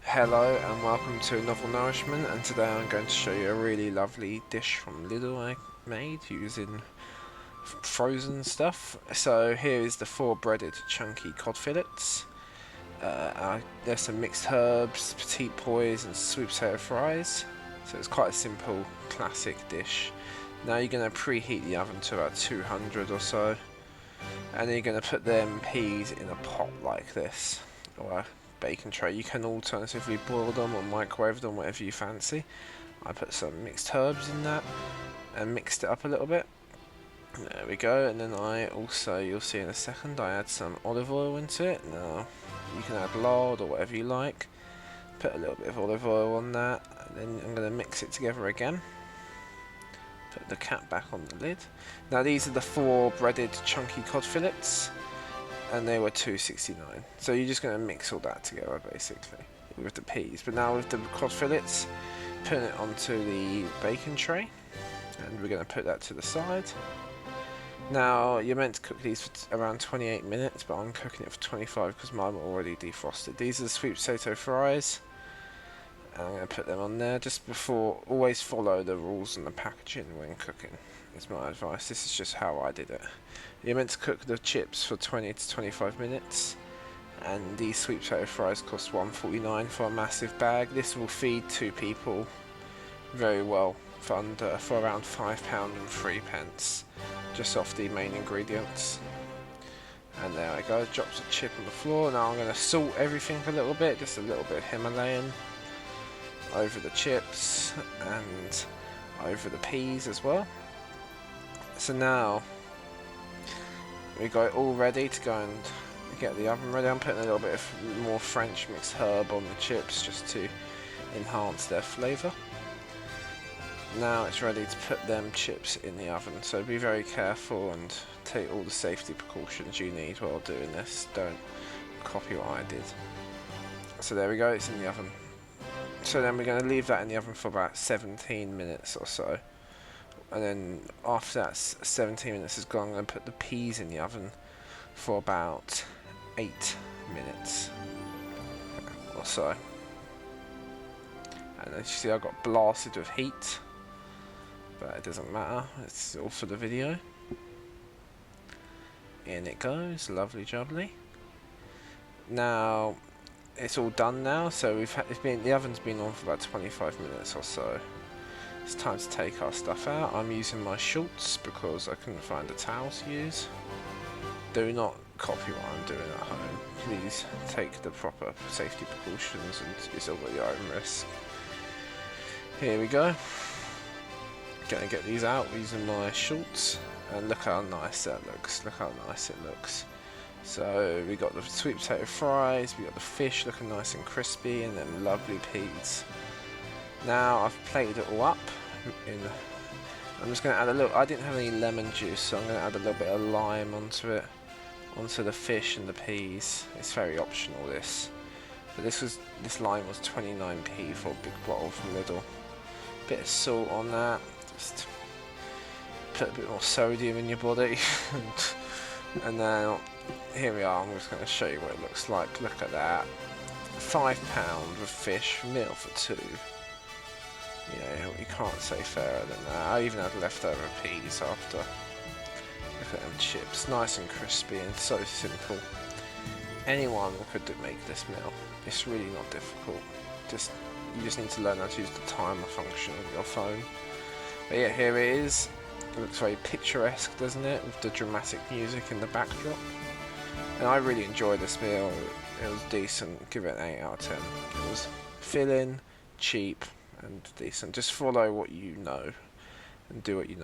Hello and welcome to Novel Nourishment, and today I'm going to show you a really lovely dish from Lidl I made using frozen stuff. So here is the 4 breaded chunky cod fillets. There's some mixed herbs, petite pois and sweet potato fries. So it's quite a simple classic dish. Now you're going to preheat the oven to about 200 or so, and then you're going to put them peas in a pot like this, or a bacon tray. You can alternatively boil them or microwave them, whatever you fancy. I put some mixed herbs in that and mixed it up a little bit. There we go. And then I also, you'll see in a second, I add some olive oil into it. Now you can add lard or whatever you like. Put a little bit of olive oil on that, and then I'm going to mix it together again. Put the cap back on the lid. Now these are the 4 breaded chunky cod fillets, and they were $2.69. So you're just going to mix all that together basically with the peas. But now with the cod fillets, put it onto the bacon tray, and we're going to put that to the side. Now you're meant to cook these for around 28 minutes, but I'm cooking it for 25 because mine were already defrosted. These are the sweet potato fries. I'm going to put them on there just before. Always follow the rules on the packaging when cooking, is my advice. This is just how I did it. You're meant to cook the chips for 20 to 25 minutes, and these sweet potato fries cost $1.49 for a massive bag. This will feed 2 people very well for around £5.03, just off the main ingredients. And there I go, drops a chip on the floor. Now I'm going to salt everything a little bit, just a little bit of Himalayan over the chips and over the peas as well. So now we got it all ready to go and get the oven ready. I'm putting a little bit of more French mixed herb on the chips just to enhance their flavour. Now it's ready to put them chips in the oven, so be very careful and take all the safety precautions you need while doing this. Don't copy what I did. So there we go, it's in the oven. So then we're going to leave that in the oven for about 17 minutes or so. And then after that 17 minutes is gone, I'm going to put the peas in the oven for about 8 minutes or so. And as you see, I got blasted with heat, but it doesn't matter, it's all for the video. In it goes, lovely jubbly. Now it's all done now, so the oven's been on for about 25 minutes or so. It's time to take our stuff out. I'm using my shorts because I couldn't find a towel to use. Do not copy what I'm doing at home. Please take the proper safety precautions, and it's all at your own risk. Here we go. Gonna get these out using my shorts, and look how nice that looks. Look how nice it looks. So we got the sweet potato fries, we got the fish looking nice and crispy, and then lovely peas. Now I've plated it all up. I'm just going to add a little. I didn't have any lemon juice, so I'm going to add a little bit of lime onto it, onto the fish and the peas. It's very optional this, but this lime was 29p for a big bottle from Lidl. Bit of salt on that, just put a bit more sodium in your body. And then here we are. I'm just going to show you what it looks like. Look at that, £5 of fish, meal for 2. Yeah, you can't say fairer than that. I even had leftover peas after. Look at them chips, nice and crispy and so simple. Anyone could make this meal. It's really not difficult. You just need to learn how to use the timer function of your phone. But yeah, here it is. It looks very picturesque, doesn't it, with the dramatic music in the backdrop. And I really enjoyed this meal. It was decent. Give it an 8 out of 10. It was filling, cheap, and decent. Just follow what you know and do what you know.